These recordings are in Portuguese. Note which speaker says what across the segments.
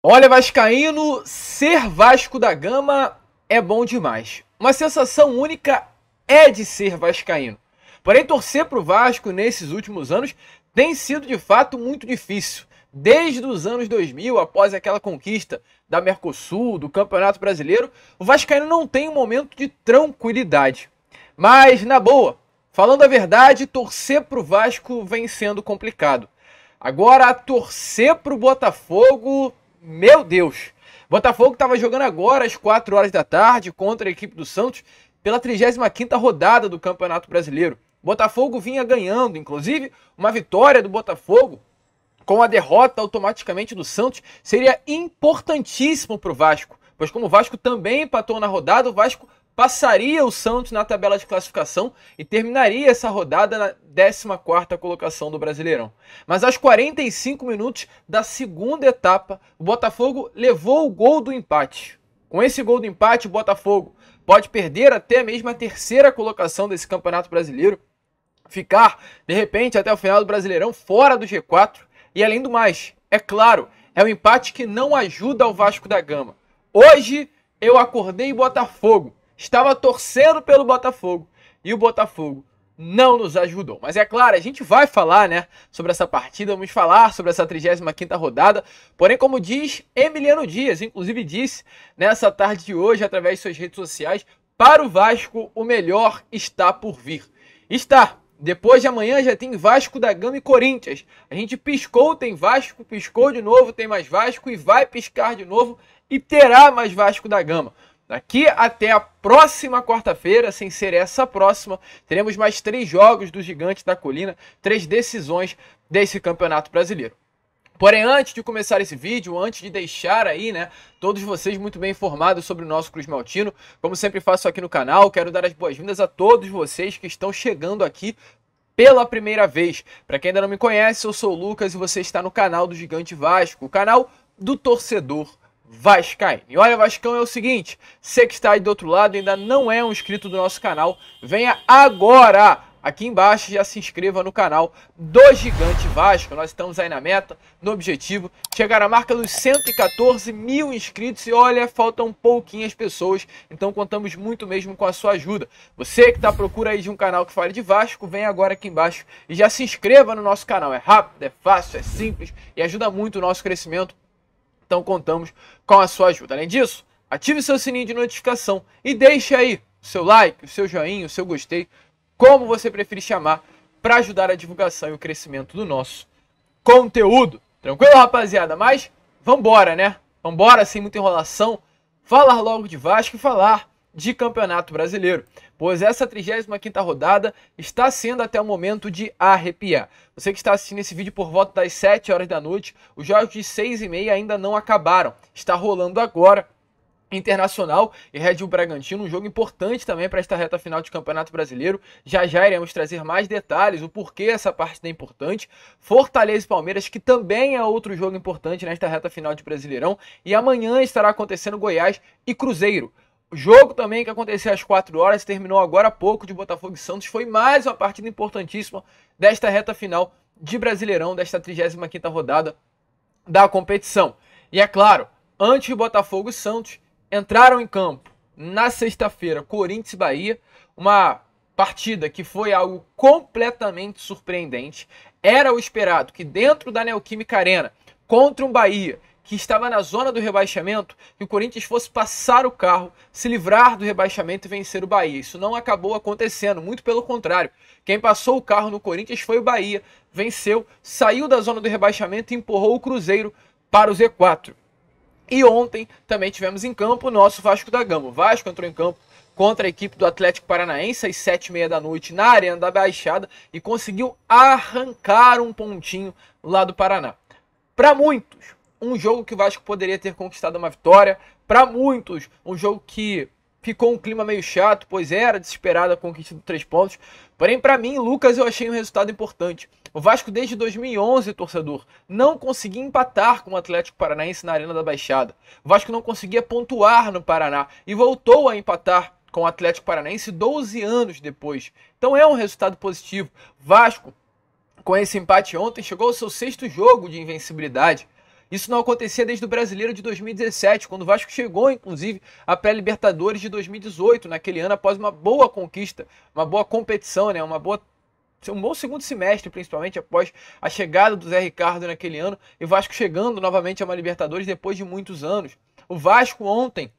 Speaker 1: Olha, vascaíno, ser Vasco da Gama é bom demais. Uma sensação única é de ser vascaíno. Porém, torcer para o Vasco nesses últimos anos tem sido de fato muito difícil. Desde os anos 2000, após aquela conquista da Mercosul, do Campeonato Brasileiro, o vascaíno não tem um momento de tranquilidade. Mas, na boa, falando a verdade, torcer para o Vasco vem sendo complicado. Agora, torcer para o Botafogo... Meu Deus! Botafogo estava jogando agora às 4 horas da tarde contra a equipe do Santos pela 35ª rodada do Campeonato Brasileiro. Botafogo vinha ganhando, inclusive uma vitória do Botafogo com a derrota automaticamente do Santos seria importantíssimo para o Vasco, pois como o Vasco também empatou na rodada, o Vasco passaria o Santos na tabela de classificação e terminaria essa rodada na 14ª colocação do Brasileirão. Mas aos 45 minutos da segunda etapa, o Botafogo levou o gol do empate. Com esse gol do empate, o Botafogo pode perder até mesmo a 3ª colocação desse Campeonato Brasileiro, ficar, de repente, até o final do Brasileirão fora do G4. E além do mais, é claro, é um empate que não ajuda o Vasco da Gama. Hoje eu acordei Botafogo. Estava torcendo pelo Botafogo e o Botafogo não nos ajudou. Mas é claro, a gente vai falar, sobre essa partida, vamos falar sobre essa 35ª rodada. Porém, como diz Emiliano Dias, inclusive disse nessa tarde de hoje, através de suas redes sociais, para o Vasco o melhor está por vir. Está. Depois de amanhã já tem Vasco da Gama e Corinthians. A gente piscou, tem Vasco, piscou de novo, tem mais Vasco e vai piscar de novo e terá mais Vasco da Gama. Daqui até a próxima quarta-feira, sem ser essa próxima, teremos mais 3 jogos do Gigante da Colina, 3 decisões desse Campeonato Brasileiro. Porém, antes de começar esse vídeo, antes de deixar aí, todos vocês muito bem informados sobre o nosso Cruz Maltino, como sempre faço aqui no canal, quero dar as boas-vindas a todos vocês que estão chegando aqui pela primeira vez. Para quem ainda não me conhece, eu sou o Lucas e você está no canal do Gigante Vasco, o canal do torcedor vascaíno. E olha, Vascão, é o seguinte, você que está aí do outro lado e ainda não é um inscrito do nosso canal, venha agora aqui embaixo, já se inscreva no canal do Gigante Vasco. Nós estamos aí na meta, no objetivo, chegar à marca dos 114 mil inscritos e olha, faltam pouquinhas pessoas, então contamos muito mesmo com a sua ajuda. Você que está à procura aí de um canal que fale de Vasco, vem agora aqui embaixo e já se inscreva no nosso canal. É rápido, é fácil, é simples e ajuda muito o nosso crescimento. Então contamos com a sua ajuda. Além disso, ative seu sininho de notificação e deixe aí o seu like, o seu joinha, o seu gostei, como você preferir chamar, para ajudar a divulgação e o crescimento do nosso conteúdo. Tranquilo, rapaziada? Mas vambora, Vambora, sem muita enrolação, falar logo de Vasco e falar de Campeonato Brasileiro, pois essa 35ª rodada está sendo até o momento de arrepiar. Você que está assistindo esse vídeo por volta das 7 horas da noite, os jogos de 6h30 ainda não acabaram. Está rolando agora Internacional e Red Bull Bragantino, um jogo importante também para esta reta final de Campeonato Brasileiro. Já já iremos trazer mais detalhes, o porquê essa partida é importante. Fortaleza e Palmeiras, que também é outro jogo importante nesta reta final de Brasileirão. E amanhã estará acontecendo Goiás e Cruzeiro. O jogo também que aconteceu às 4 horas, terminou agora há pouco, de Botafogo e Santos, foi mais uma partida importantíssima desta reta final de Brasileirão, desta 35ª rodada da competição. E é claro, antes de Botafogo e Santos, entraram em campo na sexta-feira Corinthians e Bahia, uma partida que foi algo completamente surpreendente. Era o esperado que dentro da Neoquímica Arena, contra um Bahia que estava na zona do rebaixamento, que o Corinthians fosse passar o carro, se livrar do rebaixamento e vencer o Bahia. Isso não acabou acontecendo, muito pelo contrário. Quem passou o carro no Corinthians foi o Bahia, venceu, saiu da zona do rebaixamento e empurrou o Cruzeiro para o Z4. E ontem também tivemos em campo o nosso Vasco da Gama. O Vasco entrou em campo contra a equipe do Atlético Paranaense às 7h30 da noite na Arena da Baixada e conseguiu arrancar um pontinho lá do Paraná. Para muitos, um jogo que o Vasco poderia ter conquistado uma vitória. Para muitos, um jogo que ficou um clima meio chato, pois era desesperada a conquista de 3 pontos. Porém, para mim, Lucas, eu achei um resultado importante. O Vasco, desde 2011, torcedor, não conseguia empatar com o Atlético Paranaense na Arena da Baixada. O Vasco não conseguia pontuar no Paraná e voltou a empatar com o Atlético Paranaense 12 anos depois. Então é um resultado positivo. Vasco, com esse empate ontem, chegou ao seu 6º jogo de invencibilidade. Isso não acontecia desde o Brasileiro de 2017, quando o Vasco chegou, inclusive, à pré-Libertadores de 2018, naquele ano, após uma boa conquista, uma boa competição, né? Um bom segundo semestre, principalmente após a chegada do Zé Ricardo naquele ano, e o Vasco chegando novamente a uma Libertadores depois de muitos anos. O Vasco ontem,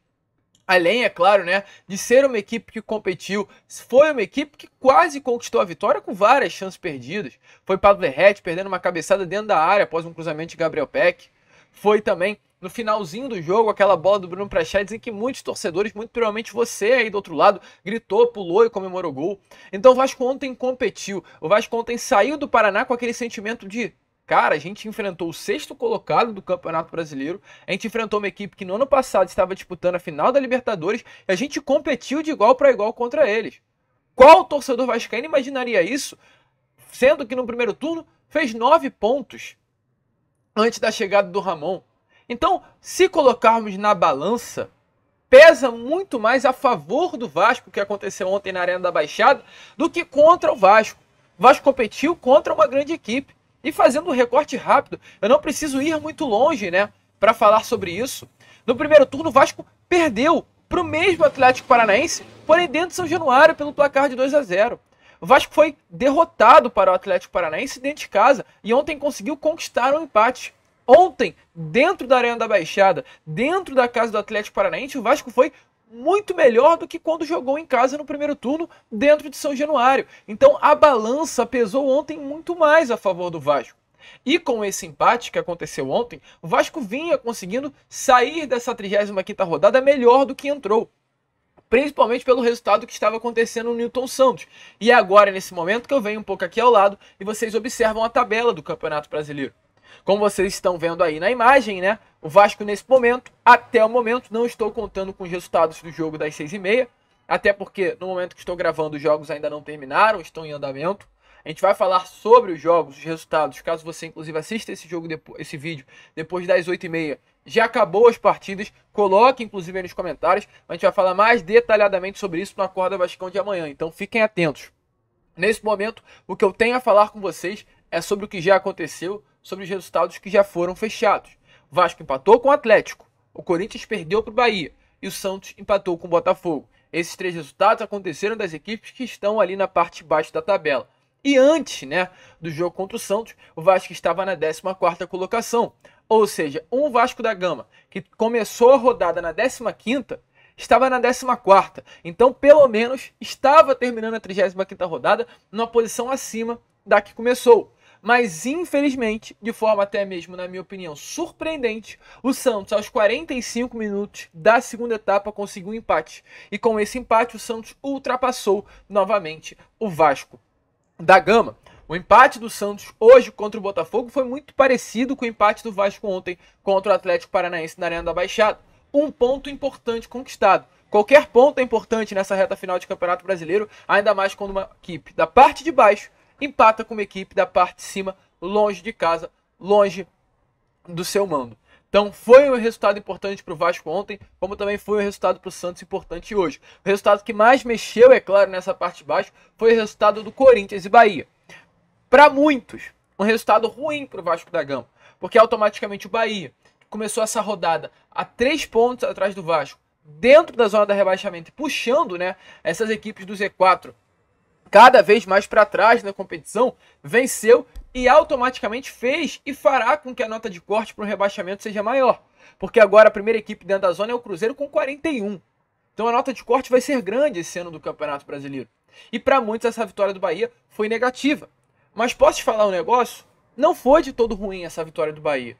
Speaker 1: além, é claro, né, de ser uma equipe que competiu, foi uma equipe que quase conquistou a vitória com várias chances perdidas. Foi Pablo Verratti perdendo uma cabeçada dentro da área após um cruzamento de Gabriel Peck. Foi também no finalzinho do jogo aquela bola do Bruno Prachedes em que muitos torcedores, muito provavelmente você aí do outro lado, gritou, pulou e comemorou o gol. Então o Vasco ontem competiu. O Vasco ontem saiu do Paraná com aquele sentimento de: cara, a gente enfrentou o sexto colocado do Campeonato Brasileiro, a gente enfrentou uma equipe que no ano passado estava disputando a final da Libertadores e a gente competiu de igual para igual contra eles. Qual torcedor vascaíno imaginaria isso? Sendo que no primeiro turno fez 9 pontos antes da chegada do Ramon. Então, se colocarmos na balança, pesa muito mais a favor do Vasco, que aconteceu ontem na Arena da Baixada, do que contra o Vasco. O Vasco competiu contra uma grande equipe. E fazendo um recorte rápido, eu não preciso ir muito longe, né, para falar sobre isso. No primeiro turno, o Vasco perdeu para o mesmo Atlético Paranaense, porém dentro de São Januário, pelo placar de 2-0. O Vasco foi derrotado para o Atlético Paranaense dentro de casa e ontem conseguiu conquistar um empate. Ontem, dentro da Arena da Baixada, dentro da casa do Atlético Paranaense, o Vasco foi muito melhor do que quando jogou em casa no primeiro turno dentro de São Januário. Então a balança pesou ontem muito mais a favor do Vasco. E com esse empate que aconteceu ontem, o Vasco vinha conseguindo sair dessa 35ª rodada melhor do que entrou. Principalmente pelo resultado que estava acontecendo no Newton Santos. E é agora, nesse momento, que eu venho um pouco aqui ao lado e vocês observam a tabela do Campeonato Brasileiro. Como vocês estão vendo aí na imagem, né? O Vasco nesse momento, até o momento, não estou contando com os resultados do jogo das 6h30, até porque no momento que estou gravando os jogos ainda não terminaram, estão em andamento. A gente vai falar sobre os jogos, os resultados, caso você inclusive assista esse vídeo depois das 8h30. Já acabou as partidas, coloque inclusive aí nos comentários, a gente vai falar mais detalhadamente sobre isso no Acorda Vascão de amanhã, então fiquem atentos. Nesse momento, o que eu tenho a falar com vocês é sobre o que já aconteceu, sobre os resultados que já foram fechados. O Vasco empatou com o Atlético, o Corinthians perdeu para o Bahia e o Santos empatou com o Botafogo. Esses 3 resultados aconteceram das equipes que estão ali na parte de baixo da tabela. E antes, né, do jogo contra o Santos, o Vasco estava na 14ª colocação. Ou seja, um Vasco da Gama que começou a rodada na 15ª, estava na 14ª. Então, pelo menos, estava terminando a 35ª rodada numa posição acima da que começou. Mas, infelizmente, de forma até mesmo, na minha opinião, surpreendente, o Santos, aos 45 minutos da segunda etapa, conseguiu um empate. E com esse empate, o Santos ultrapassou novamente o Vasco da Gama. O empate do Santos hoje contra o Botafogo foi muito parecido com o empate do Vasco ontem contra o Atlético Paranaense na Arena da Baixada. Um ponto importante conquistado. Qualquer ponto é importante nessa reta final de Campeonato Brasileiro, ainda mais quando uma equipe da parte de baixo empata com uma equipe da parte de cima, longe de casa, longe do seu mando. Então foi um resultado importante para o Vasco ontem, como também foi um resultado para o Santos importante hoje. O resultado que mais mexeu, é claro, nessa parte de baixo, foi o resultado do Corinthians e Bahia. Para muitos, um resultado ruim para o Vasco da Gama, porque automaticamente o Bahia, que começou essa rodada a 3 pontos atrás do Vasco, dentro da zona de rebaixamento, puxando, né, essas equipes do Z4 cada vez mais para trás na competição, venceu e automaticamente fez e fará com que a nota de corte para o rebaixamento seja maior. Porque agora a primeira equipe dentro da zona é o Cruzeiro com 41. Então a nota de corte vai ser grande esse ano do Campeonato Brasileiro. E para muitos essa vitória do Bahia foi negativa. Mas posso te falar um negócio? Não foi de todo ruim essa vitória do Bahia.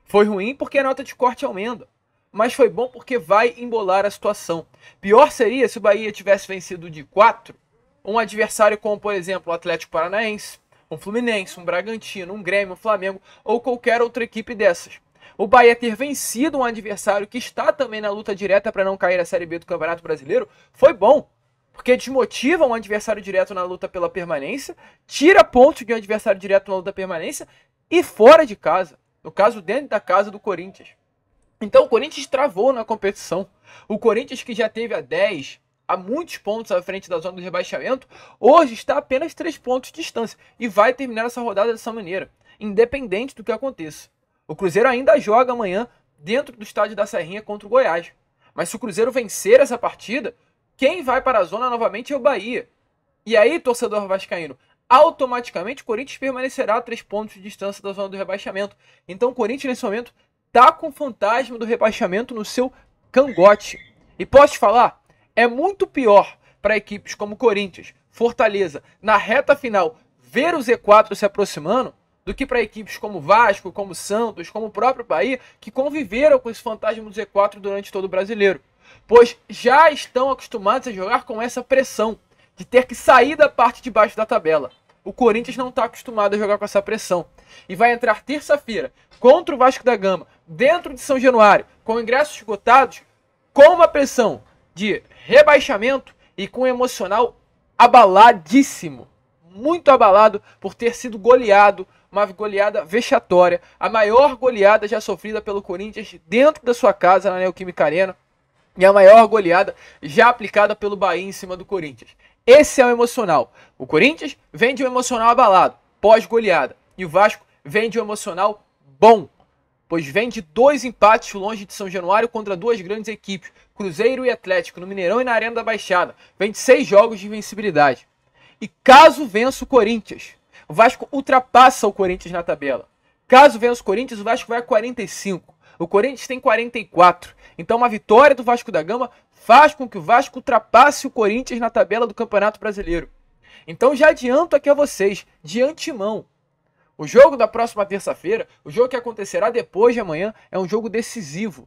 Speaker 1: Foi ruim porque a nota de corte aumenta. Mas foi bom porque vai embolar a situação. Pior seria se o Bahia tivesse vencido de 4, um adversário como, por exemplo, o Atlético Paranaense, um Fluminense, um Bragantino, um Grêmio, um Flamengo ou qualquer outra equipe dessas. O Bahia ter vencido um adversário que está também na luta direta para não cair a Série B do Campeonato Brasileiro foi bom, porque desmotiva um adversário direto na luta pela permanência, tira pontos de um adversário direto na luta pela permanência e fora de casa, no caso dentro da casa do Corinthians. Então o Corinthians travou na competição. O Corinthians, que já teve há muitos pontos à frente da zona do rebaixamento, hoje está a apenas 3 pontos de distância e vai terminar essa rodada dessa maneira, independente do que aconteça. O Cruzeiro ainda joga amanhã dentro do estádio da Serrinha contra o Goiás. Mas se o Cruzeiro vencer essa partida, quem vai para a zona novamente é o Bahia. E aí, torcedor vascaíno, automaticamente o Corinthians permanecerá a 3 pontos de distância da zona do rebaixamento. Então o Corinthians nesse momento está com o fantasma do rebaixamento no seu cangote. E posso te falar, é muito pior para equipes como Corinthians, Fortaleza, na reta final, ver o Z4 se aproximando, do que para equipes como Vasco, como Santos, como o próprio Bahia, que conviveram com esse fantasma do Z4 durante todo o brasileiro. Pois já estão acostumados a jogar com essa pressão de ter que sair da parte de baixo da tabela. O Corinthians não está acostumado a jogar com essa pressão. E vai entrar terça-feira contra o Vasco da Gama, dentro de São Januário, com ingressos esgotados, com uma pressão de rebaixamento e com um emocional abaladíssimo. Muito abalado por ter sido goleado, uma goleada vexatória, a maior goleada já sofrida pelo Corinthians dentro da sua casa na Neoquímica Arena e a maior goleada já aplicada pelo Bahia em cima do Corinthians. Esse é o emocional. O Corinthians vem de um emocional abalado, pós-goleada, e o Vasco vem de um emocional bom, pois vem de 2 empates longe de São Januário contra 2 grandes equipes, Cruzeiro e Atlético, no Mineirão e na Arena da Baixada. Vem de 6 jogos de invencibilidade. E caso vença o Corinthians, o Vasco ultrapassa o Corinthians na tabela. Caso vença o Corinthians, o Vasco vai a 45. O Corinthians tem 44. Então uma vitória do Vasco da Gama faz com que o Vasco ultrapasse o Corinthians na tabela do Campeonato Brasileiro. Então já adianto aqui a vocês, de antemão, o jogo da próxima terça-feira, o jogo que acontecerá depois de amanhã, é um jogo decisivo.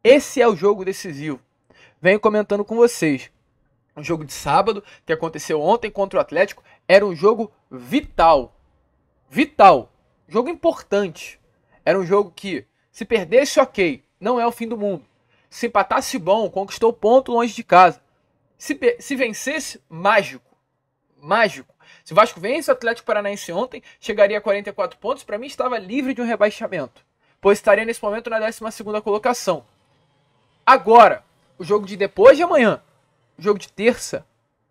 Speaker 1: Esse é o jogo decisivo. Venho comentando com vocês. O jogo de sábado, que aconteceu ontem contra o Atlético, era um jogo vital. Vital. Jogo importante. Era um jogo que, se perdesse, ok, não é o fim do mundo. Se empatasse, bom, conquistou ponto longe de casa. Se vencesse, mágico. Mágico. Se o Vasco vence o Atlético Paranaense ontem, chegaria a 44 pontos, para mim estava livre de um rebaixamento, pois estaria nesse momento na 12ª colocação. Agora, o jogo de depois de amanhã, o jogo de terça,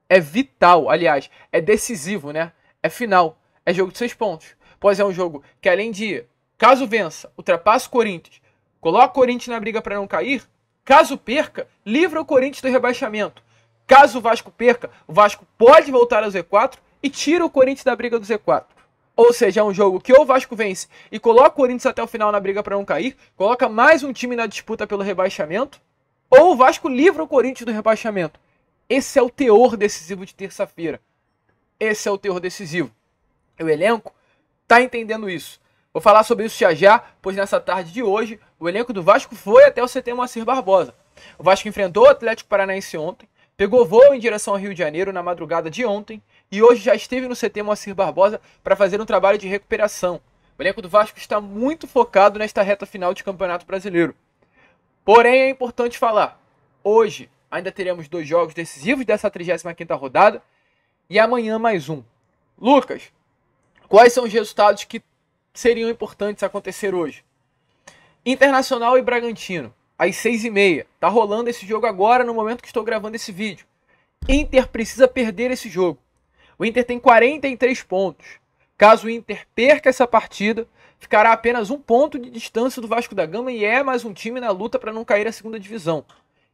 Speaker 1: é vital, aliás, é decisivo, né? É final, é jogo de 6 pontos, pois é um jogo que além de, caso vença, ultrapassa o Corinthians, coloca o Corinthians na briga para não cair, caso perca, livra o Corinthians do rebaixamento. Caso o Vasco perca, o Vasco pode voltar ao Z4 e tira o Corinthians da briga do Z4. Ou seja, é um jogo que ou o Vasco vence e coloca o Corinthians até o final na briga para não cair, coloca mais um time na disputa pelo rebaixamento, ou o Vasco livra o Corinthians do rebaixamento. Esse é o teor decisivo de terça-feira. Esse é o teor decisivo. O elenco está entendendo isso. Vou falar sobre isso já, pois nessa tarde de hoje, o elenco do Vasco foi até o CT Moacir Barbosa. O Vasco enfrentou o Atlético Paranaense ontem, pegou voo em direção ao Rio de Janeiro na madrugada de ontem e hoje já esteve no CT Moacir Barbosa para fazer um trabalho de recuperação. O elenco do Vasco está muito focado nesta reta final de Campeonato Brasileiro. Porém, é importante falar, hoje ainda teremos 2 jogos decisivos dessa 35ª rodada e amanhã mais um. Lucas, quais são os resultados que seriam importantes acontecer hoje? Internacional e Bragantino, às 6h30. Tá rolando esse jogo agora no momento que estou gravando esse vídeo. Inter precisa perder esse jogo. O Inter tem 43 pontos. Caso o Inter perca essa partida, ficará apenas 1 ponto de distância do Vasco da Gama e é mais um time na luta para não cair à 2ª divisão.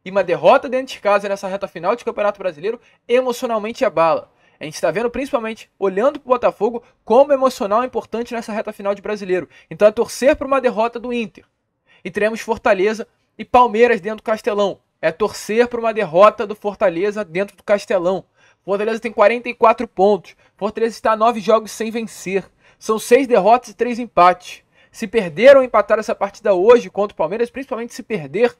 Speaker 1: E uma derrota dentro de casa nessa reta final de Campeonato Brasileiro emocionalmente abala. A gente está vendo, principalmente, olhando para o Botafogo, como emocional é importante nessa reta final de Brasileiro. Então é torcer para uma derrota do Inter. E teremos Fortaleza e Palmeiras dentro do Castelão. É torcer para uma derrota do Fortaleza dentro do Castelão. Fortaleza tem 44 pontos. Fortaleza está a 9 jogos sem vencer. São 6 derrotas e 3 empates. Se perder ou empatar essa partida hoje contra o Palmeiras, principalmente se perder,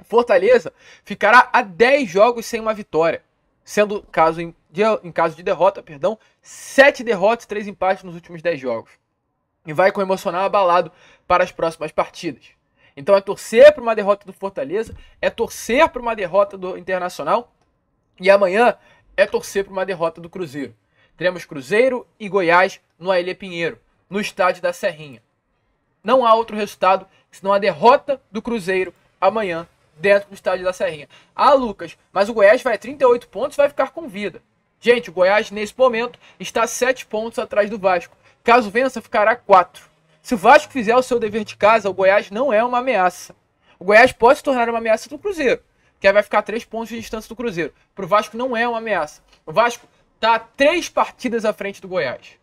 Speaker 1: Fortaleza ficará a 10 jogos sem uma vitória. Sendo, em caso de derrota, 7 derrotas e 3 empates nos últimos 10 jogos. E vai com o emocional abalado para as próximas partidas. Então é torcer para uma derrota do Fortaleza, é torcer para uma derrota do Internacional e amanhã é torcer para uma derrota do Cruzeiro. Teremos Cruzeiro e Goiás no Ailê Pinheiro, no estádio da Serrinha. Não há outro resultado senão a derrota do Cruzeiro amanhã dentro do estádio da Serrinha. Ah, Lucas, mas o Goiás vai a 38 pontos e vai ficar com vida. Gente, o Goiás nesse momento está 7 pontos atrás do Vasco. Caso vença, ficará 4. Se o Vasco fizer o seu dever de casa, o Goiás não é uma ameaça. O Goiás pode se tornar uma ameaça do Cruzeiro, que aí vai ficar 3 pontos de distância do Cruzeiro. Para o Vasco não é uma ameaça. O Vasco está 3 partidas à frente do Goiás.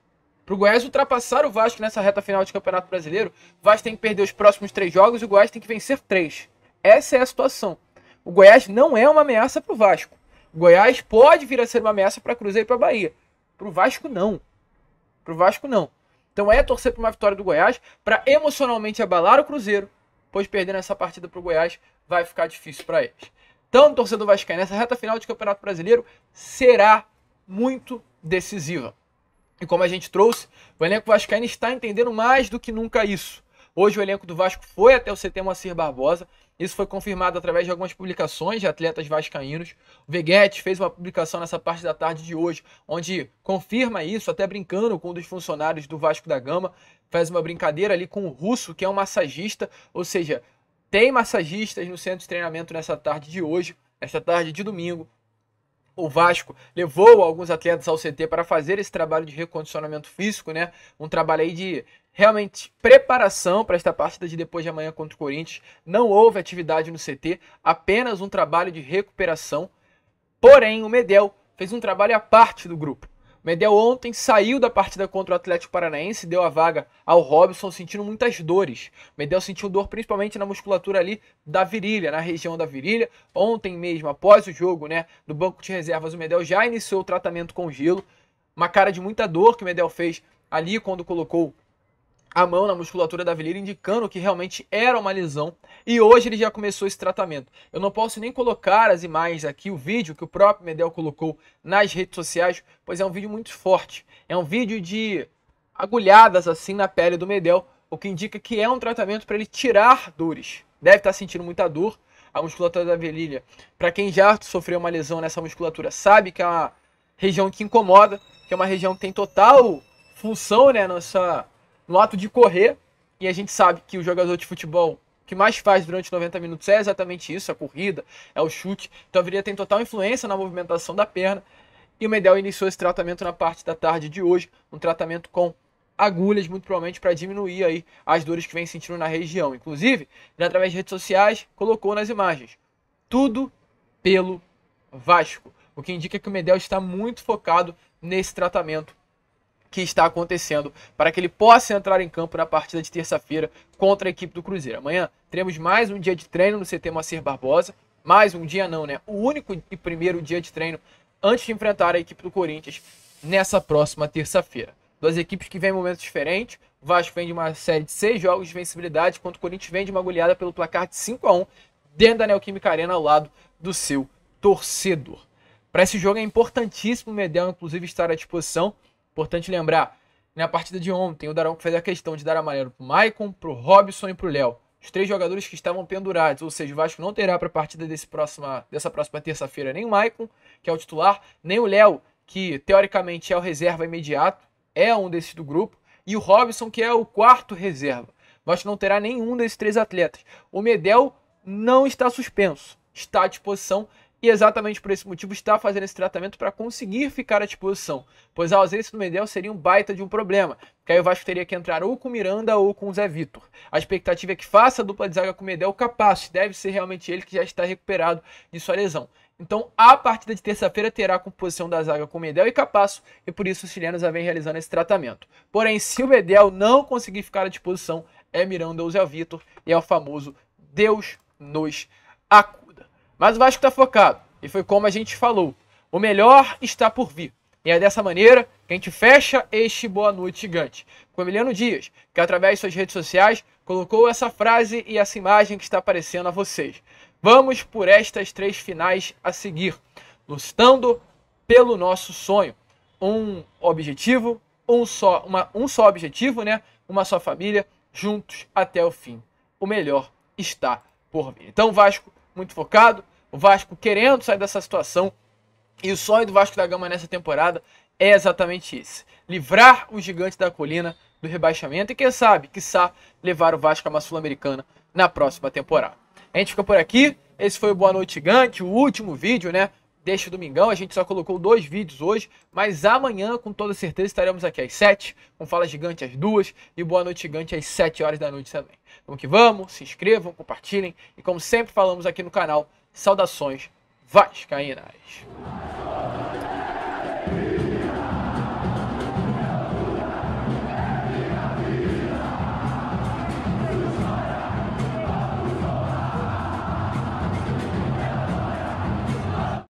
Speaker 1: Para o Goiás ultrapassar o Vasco nessa reta final de Campeonato Brasileiro, o Vasco tem que perder os próximos 3 jogos e o Goiás tem que vencer 3. Essa é a situação. O Goiás não é uma ameaça para o Vasco. O Goiás pode vir a ser uma ameaça para Cruzeiro e para Bahia. Para o Vasco, não. Para o Vasco, não. Então é torcer por uma vitória do Goiás para emocionalmente abalar o Cruzeiro, pois perdendo essa partida para o Goiás vai ficar difícil para eles. Então, torcedor vascaíno, nessa reta final de Campeonato Brasileiro será muito decisiva. E como a gente trouxe, o elenco vascaíno está entendendo mais do que nunca isso. Hoje o elenco do Vasco foi até o CT Moacir Barbosa. Isso foi confirmado através de algumas publicações de atletas vascaínos. O Veguete fez uma publicação nessa parte da tarde de hoje, onde confirma isso, até brincando com um dos funcionários do Vasco da Gama. Faz uma brincadeira ali com o Russo, que é um massagista, ou seja, tem massagistas no centro de treinamento nessa tarde de hoje, essa tarde de domingo. O Vasco levou alguns atletas ao CT para fazer esse trabalho de recondicionamento físico, né? Um trabalho aí de realmente preparação para esta partida de depois de amanhã contra o Corinthians. Não houve atividade no CT, apenas um trabalho de recuperação. Porém, o Medel fez um trabalho à parte do grupo. O Medel ontem saiu da partida contra o Atlético Paranaense, deu a vaga ao Robson, sentindo muitas dores. O Medel sentiu dor principalmente na musculatura ali da virilha, na região da virilha. Ontem mesmo, após o jogo, né, do banco de reservas, o Medel já iniciou o tratamento com gelo. Uma cara de muita dor que o Medel fez ali quando colocou a mão na musculatura da virilha, indicando que realmente era uma lesão. E hoje ele já começou esse tratamento. Eu não posso nem colocar as imagens aqui, o vídeo que o próprio Medel colocou nas redes sociais, pois é um vídeo muito forte. É um vídeo de agulhadas assim na pele do Medel, o que indica que é um tratamento para ele tirar dores. Deve estar sentindo muita dor. A musculatura da virilha, para quem já sofreu uma lesão nessa musculatura, sabe que é uma região que incomoda, que é uma região que tem total função, né, no ato de correr, e a gente sabe que o jogador de futebol o que mais faz durante 90 minutos é exatamente isso, a corrida, é o chute. Então a virilha tem total influência na movimentação da perna, e o Medel iniciou esse tratamento na parte da tarde de hoje, um tratamento com agulhas, muito provavelmente para diminuir aí as dores que vem sentindo na região. Inclusive, através de redes sociais, colocou nas imagens, tudo pelo Vasco, o que indica que o Medel está muito focado nesse tratamento que está acontecendo para que ele possa entrar em campo na partida de terça-feira contra a equipe do Cruzeiro. Amanhã teremos mais um dia de treino no CT Moacir Barbosa, mais um dia não, né? O único e primeiro dia de treino antes de enfrentar a equipe do Corinthians nessa próxima terça-feira. Duas equipes que vêm em momentos diferentes. O Vasco vem de uma série de 6 jogos de vencibilidade, enquanto o Corinthians vem de uma goleada pelo placar de 5-1 dentro da Neoquímica Arena ao lado do seu torcedor. Para esse jogo é importantíssimo o Medel, inclusive, estar à disposição. Importante lembrar, na partida de ontem, o Daronco fez a questão de dar amarelo para o Maicon, para o Robson e para o Léo. Os 3 jogadores que estavam pendurados, ou seja, o Vasco não terá para a partida dessa próxima terça-feira nem o Maicon, que é o titular, nem o Léo, que teoricamente é o reserva imediato, é um desses do grupo, e o Robson, que é o 4º reserva. O Vasco não terá nenhum desses 3 atletas. O Medel não está suspenso, está à disposição, e exatamente por esse motivo está fazendo esse tratamento para conseguir ficar à disposição, pois a ausência do Medel seria um baita de um problema, porque aí o Vasco teria que entrar ou com o Miranda ou com o Zé Vitor. A expectativa é que faça a dupla de zaga com o Medel capaz, deve ser realmente ele que já está recuperado de sua lesão. Então a partida de terça-feira terá a composição da zaga com o Medel e Capasso, e por isso os chilenos já vêm realizando esse tratamento. Porém, se o Medel não conseguir ficar à disposição, é Miranda ou Zé Vitor, e é o famoso Deus nos acuda. Mas o Vasco está focado, e foi como a gente falou, o melhor está por vir. E é dessa maneira que a gente fecha este Boa Noite Gigante, com o Emiliano Dias, que através de suas redes sociais colocou essa frase e essa imagem que está aparecendo a vocês. Vamos por estas 3 finais a seguir, lutando pelo nosso sonho. Um objetivo, um só objetivo, né? Uma só família, juntos até o fim. O melhor está por vir. Então, Vasco muito focado, o Vasco querendo sair dessa situação, e o sonho do Vasco da Gama nessa temporada é exatamente esse: livrar o gigante da colina do rebaixamento e quem sabe, quiçá, levar o Vasco a uma Sul-Americana na próxima temporada. A gente fica por aqui, esse foi o Boa Noite Gigante, o último vídeo, né, deste domingão. A gente só colocou 2 vídeos hoje, mas amanhã, com toda certeza, estaremos aqui às 7, com Fala Gigante às 2 e Boa Noite Gigante às 7 horas da noite também. Vamos que vamos, se inscrevam, compartilhem e, como sempre falamos aqui no canal, saudações vascaínas.